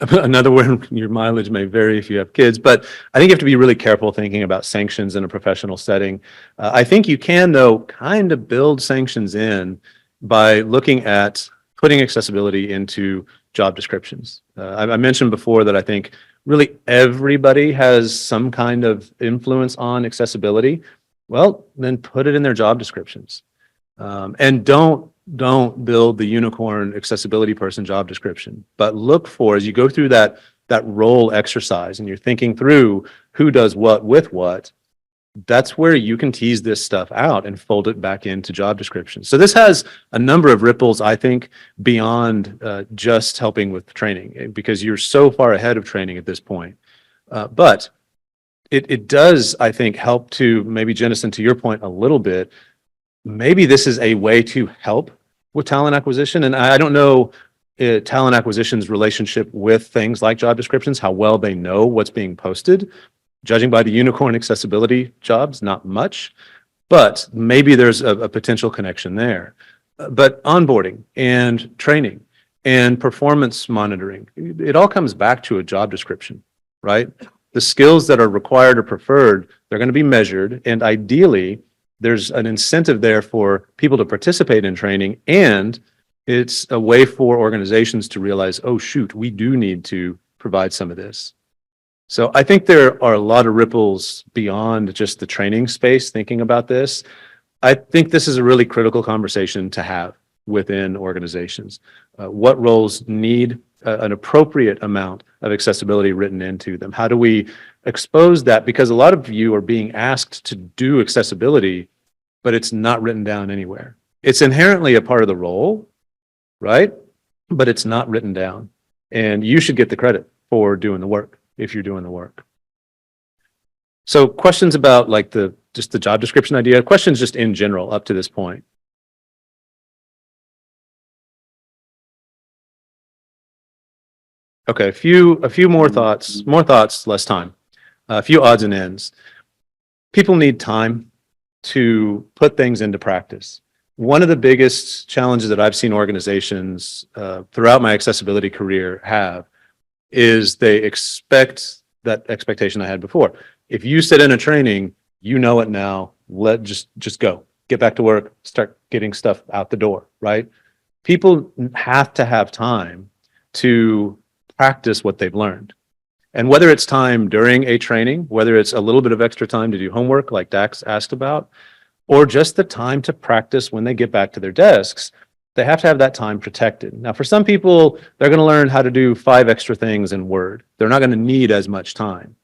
Another one, your mileage may vary if you have kids, but I think you have to be really careful thinking about sanctions in a professional setting. I think you can, though, kind of build sanctions in by looking at putting accessibility into job descriptions. I mentioned before that I think really everybody has some kind of influence on accessibility. Well, then put it in their job descriptions. And don't build the unicorn accessibility person job description, but look for, as you go through that role exercise and you're thinking through who does what with what, that's where you can tease this stuff out and fold it back into job descriptions. So this has a number of ripples, I think, beyond just helping with training, because you're so far ahead of training at this point. But it does, I think, help to maybe, Jennison, to your point a little bit, maybe this is a way to help with talent acquisition. And I don't know talent acquisition's relationship with things like job descriptions, how well they know what's being posted. Judging by the unicorn accessibility jobs, not much, but maybe there's a potential connection there. But onboarding and training and performance monitoring, it all comes back to a job description, right? The skills that are required or preferred, they're going to be measured, and ideally, there's an incentive there for people to participate in training, and it's a way for organizations to realize, oh shoot, we do need to provide some of this. So I think there are a lot of ripples beyond just the training space thinking about this. I think this is a really critical conversation to have within organizations. What roles need an appropriate amount of accessibility written into them? How do we expose that? Because a lot of you are being asked to do accessibility, but it's not written down anywhere. It's inherently a part of the role, right? But it's not written down. And you should get the credit for doing the work if you're doing the work. So questions about like just the job description idea, questions just in general up to this point. Okay, a few more thoughts, less time. A few odds and ends. People need time to put things into practice. One of the biggest challenges that I've seen organizations throughout my accessibility career have is they expect that expectation I had before. If you sit in a training, you know it now, just go, get back to work, start getting stuff out the door, right? People have to have time to practice what they've learned. And whether it's time during a training, whether it's a little bit of extra time to do homework like Dax asked about, or just the time to practice when they get back to their desks, they have to have that time protected. Now, for some people, they're going to learn how to do 5 extra things in Word. They're not going to need as much time.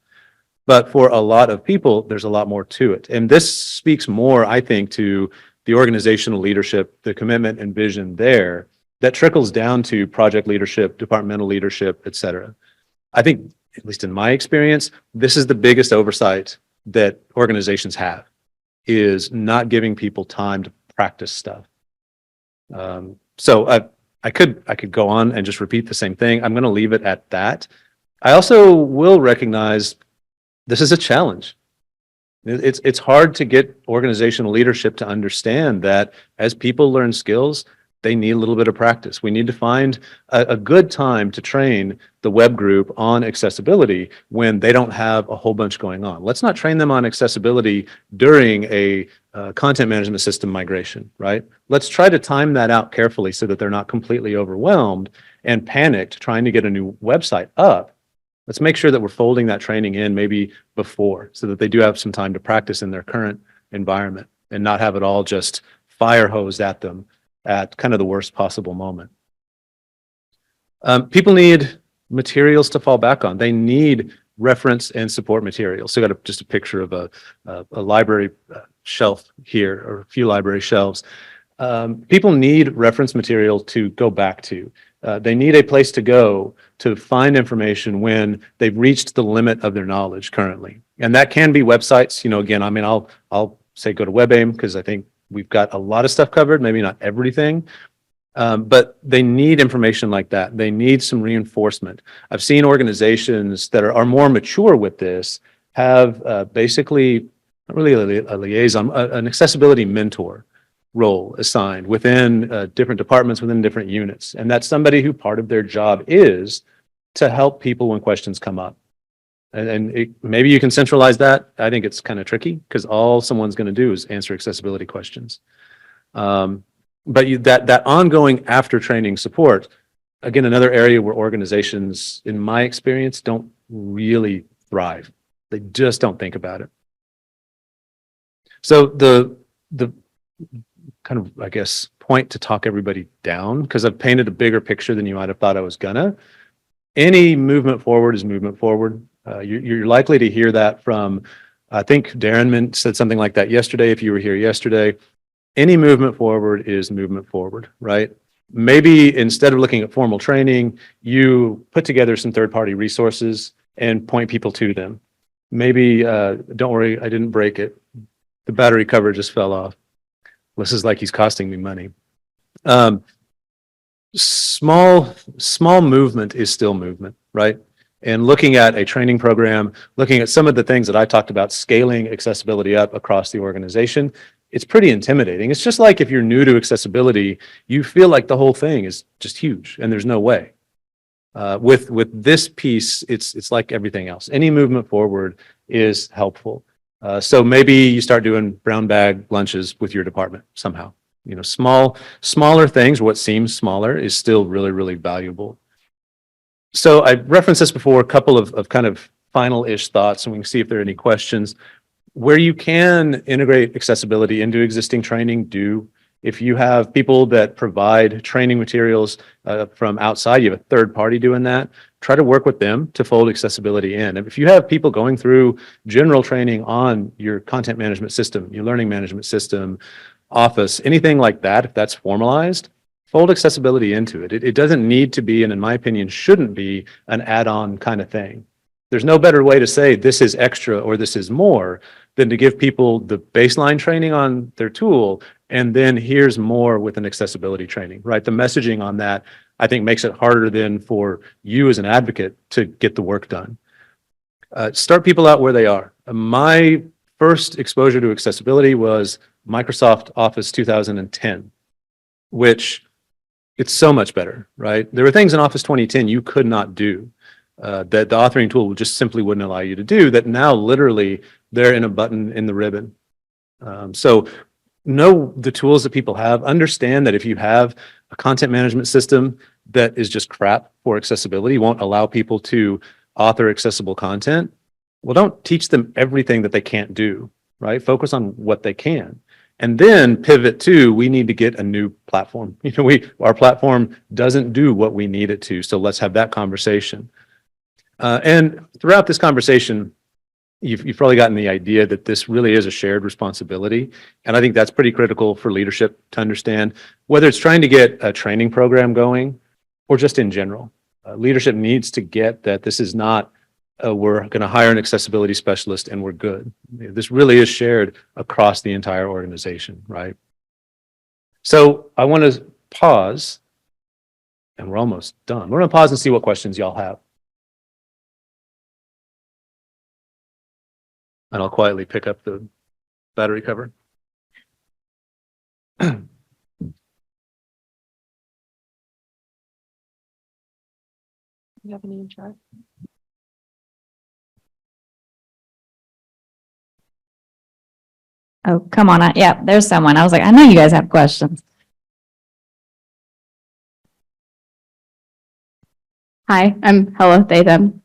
But for a lot of people, there's a lot more to it. And this speaks more, I think, to the organizational leadership, the commitment and vision there that trickles down to project leadership, departmental leadership, et cetera. I think, at least in my experience, this is the biggest oversight that organizations have, is not giving people time to practice stuff. So I could go on and just repeat the same thing. I'm going to leave it at that. I also will recognize this is a challenge. It's hard to get organizational leadership to understand that as people learn skills, they need a little bit of practice. We need to find a good time to train the web group on accessibility when they don't have a whole bunch going on. Let's not train them on accessibility during a content management system migration, right? Let's try to time that out carefully so that they're not completely overwhelmed and panicked trying to get a new website up. Let's make sure that we're folding that training in maybe before so that they do have some time to practice in their current environment and not have it all just fire hosed at them at kind of the worst possible moment. People need materials to fall back on. They need reference and support materials. So I got just a picture of a library shelf here, or a few library shelves. People need reference material to go back to. They need a place to go to find information when they've reached the limit of their knowledge currently. And that can be websites. You know, again, I mean, I'll say go to WebAIM because I think we've got a lot of stuff covered, maybe not everything, but they need information like that. They need some reinforcement. I've seen organizations that are more mature with this have basically, not really a liaison, an accessibility mentor role assigned within different departments, within different units. And that's somebody who part of their job is to help people when questions come up. And maybe you can centralize that. I think it's kind of tricky because all someone's going to do is answer accessibility questions. But that ongoing after training support, again, another area where organizations, in my experience, don't really thrive. They just don't think about it. So the kind of, I guess, point to talk everybody down, because I've painted a bigger picture than you might have thought I was gonna. Any movement forward is movement forward. You're likely to hear that from, I think Darren said something like that yesterday, if you were here yesterday. Any movement forward is movement forward, right? Maybe instead of looking at formal training, you put together some third-party resources and point people to them. Maybe, don't worry, I didn't break it. The battery cover just fell off. This is like he's costing me money. Small movement is still movement, right? And looking at a training program, looking at some of the things that I talked about, scaling accessibility up across the organization, it's pretty intimidating. It's just like if you're new to accessibility, you feel like the whole thing is just huge and there's no way. With this piece, it's like everything else. Any movement forward is helpful. So maybe you start doing brown bag lunches with your department somehow. You know, smaller things, what seems smaller is still really, really valuable. So I referenced this before, a couple of kind of final-ish thoughts, and we can see if there are any questions. Where you can integrate accessibility into existing training, do. If you have people that provide training materials from outside, you have a third party doing that, try to work with them to fold accessibility in. And if you have people going through general training on your content management system, your learning management system, Office, anything like that, if that's formalized, fold accessibility into it. It doesn't need to be, and in my opinion, shouldn't be an add-on kind of thing. There's no better way to say this is extra or this is more than to give people the baseline training on their tool, and then here's more with an accessibility training, right? The messaging on that, I think, makes it harder then for you as an advocate to get the work done. Start people out where they are. My first exposure to accessibility was Microsoft Office 2010, which it's so much better, right? There were things in Office 2010 you could not do that the authoring tool just simply wouldn't allow you to do, that now literally they're in a button in the ribbon. So know the tools that people have. Understand that if you have a content management system that is just crap for accessibility, won't allow people to author accessible content, well, don't teach them everything that they can't do, right? Focus on what they can. And then pivot to, we need to get a new platform. Our platform doesn't do what we need it to. So let's have that conversation. And throughout this conversation, you've probably gotten the idea that this really is a shared responsibility. And I think that's pretty critical for leadership to understand, whether it's trying to get a training program going or just in general. Leadership needs to get that this is not, we're going to hire an accessibility specialist and we're good. This really is shared across the entire organization, right? So I want to pause, and we're almost done. We're going to pause and see what questions y'all have. And I'll quietly pick up the battery cover. You have any chart? Oh, come on. Yeah, there's someone. I was like, I know you guys have questions. Hi, hello, they, them.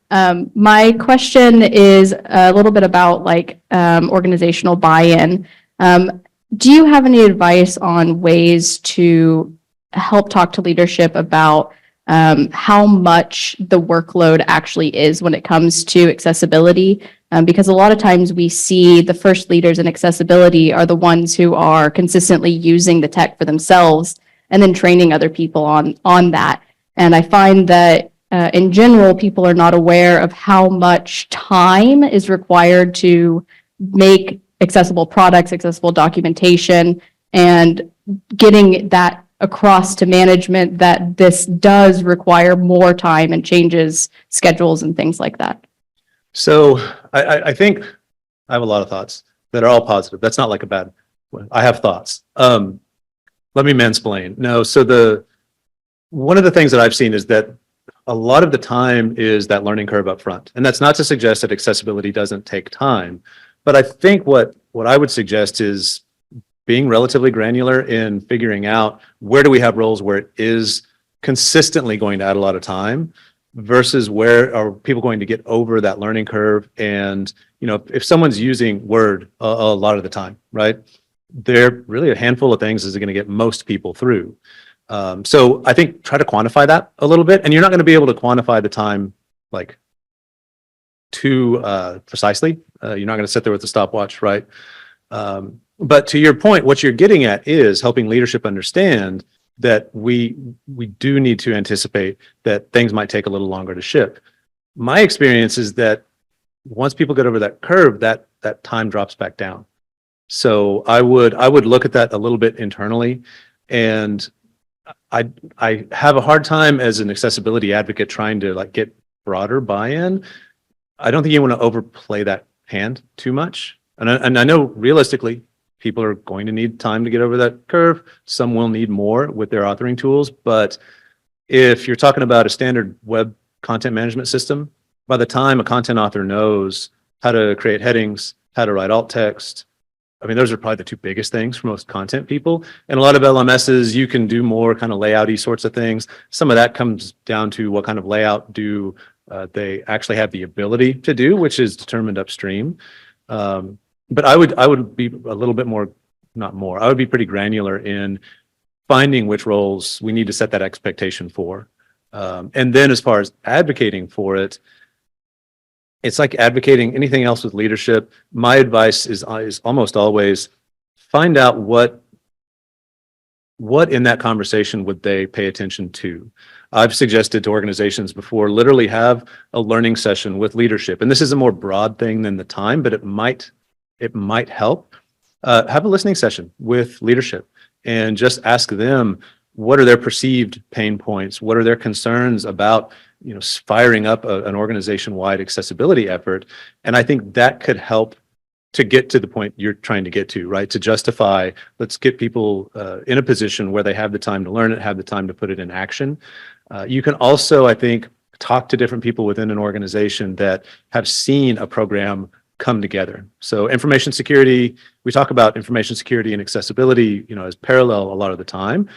My question is a little bit about organizational buy-in. Do you have any advice on ways to help talk to leadership about how much the workload actually is when it comes to accessibility? Because a lot of times we see the first leaders in accessibility are the ones who are consistently using the tech for themselves and then training other people on that. And I find that in general, people are not aware of how much time is required to make accessible products, accessible documentation, and getting that across to management that this does require more time and changes schedules and things like that. So I think I have a lot of thoughts that are all positive. That's not like a bad one. I have thoughts. Let me mansplain. No, so one of the things that I've seen is that a lot of the time is that learning curve up front. And that's not to suggest that accessibility doesn't take time. But I think what I would suggest is being relatively granular in figuring out where do we have roles where it is consistently going to add a lot of time versus where are people going to get over that learning curve. And, if someone's using Word a lot of the time, right, they're really a handful of things is going to get most people through. So I think try to quantify that a little bit, and you're not going to be able to quantify the time like too precisely. You're not going to sit there with a stopwatch, right? But to your point, what you're getting at is helping leadership understand that we do need to anticipate that things might take a little longer to ship. My experience is that once people get over that curve, that time drops back down. So I would look at that a little bit internally, and I have a hard time as an accessibility advocate trying to get broader buy-in. I don't think you want to overplay that hand too much. And I know realistically, people are going to need time to get over that curve. Some will need more with their authoring tools. But if you're talking about a standard web content management system, by the time a content author knows how to create headings, how to write alt text, I mean, those are probably the two biggest things for most content people. And a lot of LMSs, you can do more kind of layout-y sorts of things. Some of that comes down to what kind of layout do they actually have the ability to do, which is determined upstream. But I would be a little bit more, not more, I would be pretty granular in finding which roles we need to set that expectation for. And then as far as advocating for it, it's like advocating anything else with leadership. My advice is almost always find out what in that conversation would they pay attention to. I've suggested to organizations before, literally have a learning session with leadership. And this is a more broad thing than the time, but it might help. Have a listening session with leadership and just ask them, what are their perceived pain points? What are their concerns about firing up an organization-wide accessibility effort? And I think that could help to get to the point you're trying to get to, right? To justify, let's get people in a position where they have the time to learn it, have the time to put it in action. You can also, I think, talk to different people within an organization that have seen a program come together. So information security, we talk about information security and accessibility, as parallel a lot of the time.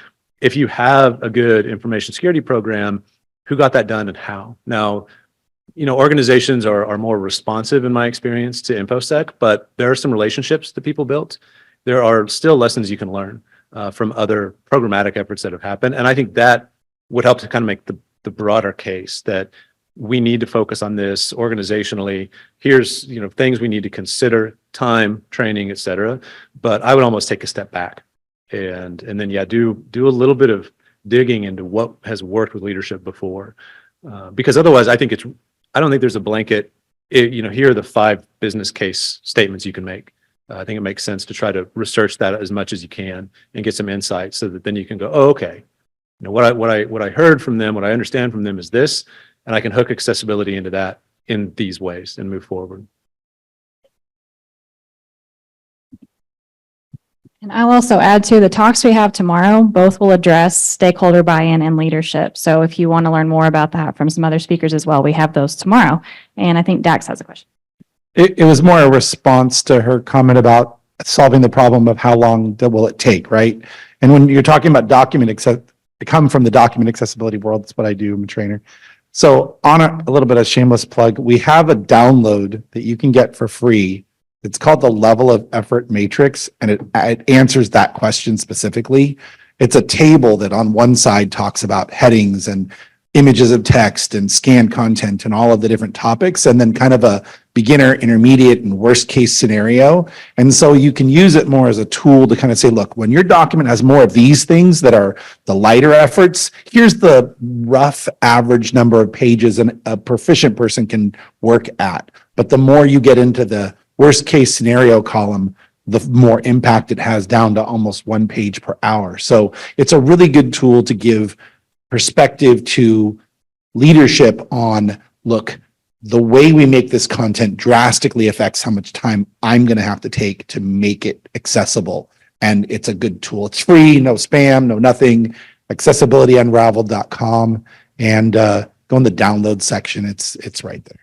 If you have a good information security program, who got that done and how? Now, organizations are more responsive in my experience to InfoSec, but there are some relationships that people built. there are still lessons you can learn from other programmatic efforts that have happened. And I think that would help to kind of make the broader case that we need to focus on this organizationally. Here's, things we need to consider: time, training, et cetera. But I would almost take a step back and then, do a little bit of digging into what has worked with leadership before. Because otherwise, I don't think there's a blanket, here are the 5 business case statements you can make. I think it makes sense to try to research that as much as you can and get some insight so that then you can go, oh, okay, what I heard from them, what I understand from them is this, and I can hook accessibility into that in these ways and move forward. And I'll also add to the talks we have tomorrow, both will address stakeholder buy-in and leadership. So if you want to learn more about that from some other speakers as well, we have those tomorrow. And I think Dax has a question. It was more a response to her comment about solving the problem of how long will it take, right? And when you're talking about I come from the document accessibility world. That's what I do. I'm a trainer. So on a little bit of shameless plug, we have a download that you can get for free. It's called the Level of Effort Matrix, and it answers that question specifically. It's a table that on one side talks about headings and images of text and scanned content and all of the different topics, and then kind of a beginner, intermediate, and worst case scenario. And so you can use it more as a tool to kind of say, look, when your document has more of these things that are the lighter efforts, here's the rough average number of pages a proficient person can work at. But the more you get into the worst case scenario column, the more impact it has, down to almost 1 page per hour. So it's a really good tool to give perspective to leadership on, look, the way we make this content drastically affects how much time I'm going to have to take to make it accessible. And it's a good tool. It's free, no spam, no nothing. Accessibilityunraveled.com, and go in the download section. It's right there.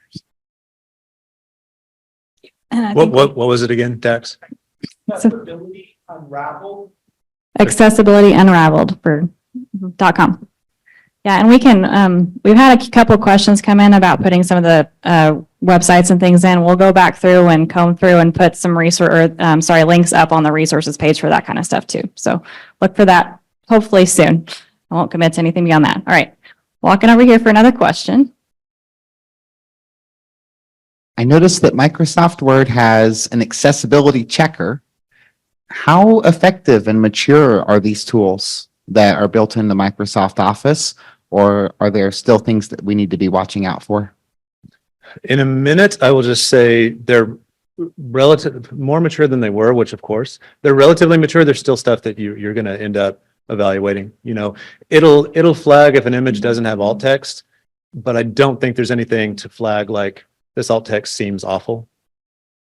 And I What think was it again, Dax? Accessibility Unraveled. accessibility unraveled for .com. Yeah, and we can, we've had a couple of questions come in about putting some of the websites and things in. We'll go back through and comb through and put some links up on the resources page for that kind of stuff too. So look for that hopefully soon. I won't commit to anything beyond that. All right, walking over here for another question. I noticed that Microsoft Word has an accessibility checker. How effective and mature are these tools that are built into Microsoft Office, or are there still things that we need to be watching out for? In a minute, I will just say they're more mature than they were, which of course they're relatively mature. There's still stuff that you're going to end up evaluating. It'll flag if an image doesn't have alt text, but I don't think there's anything to flag like this alt text seems awful.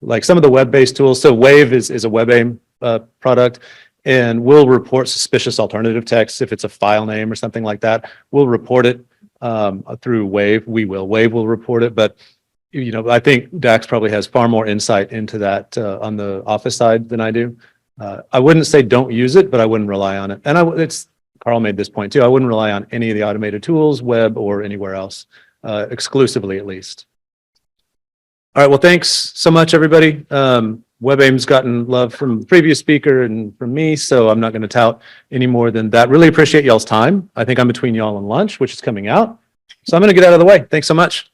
Like some of the web-based tools. So Wave is a WebAIM product, and we'll report suspicious alternative text if it's a file name or something like that. We'll report it through Wave. Wave will report it, but I think Dax probably has far more insight into that on the Office side than I do. I wouldn't say don't use it, but I wouldn't rely on it. And Carl made this point too. I wouldn't rely on any of the automated tools, web or anywhere else, exclusively at least. All right. Well, thanks so much, everybody. WebAIM's gotten love from the previous speaker and from me, so I'm not going to tout any more than that. Really appreciate y'all's time. I think I'm between y'all and lunch, which is coming out. So I'm going to get out of the way. Thanks so much.